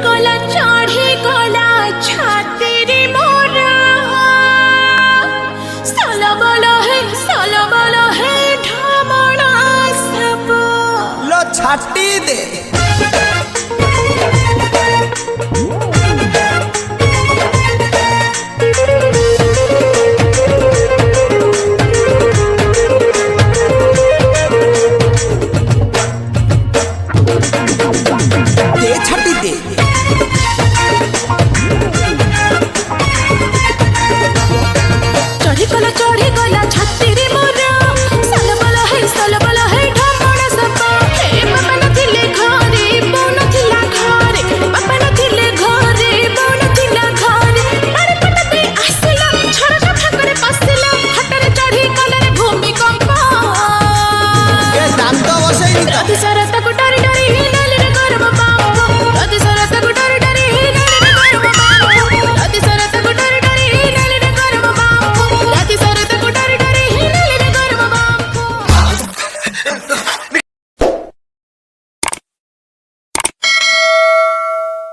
गला चढ़ी गला छाती रे मोरा सलबल है ढमणा सब लो छाटी दे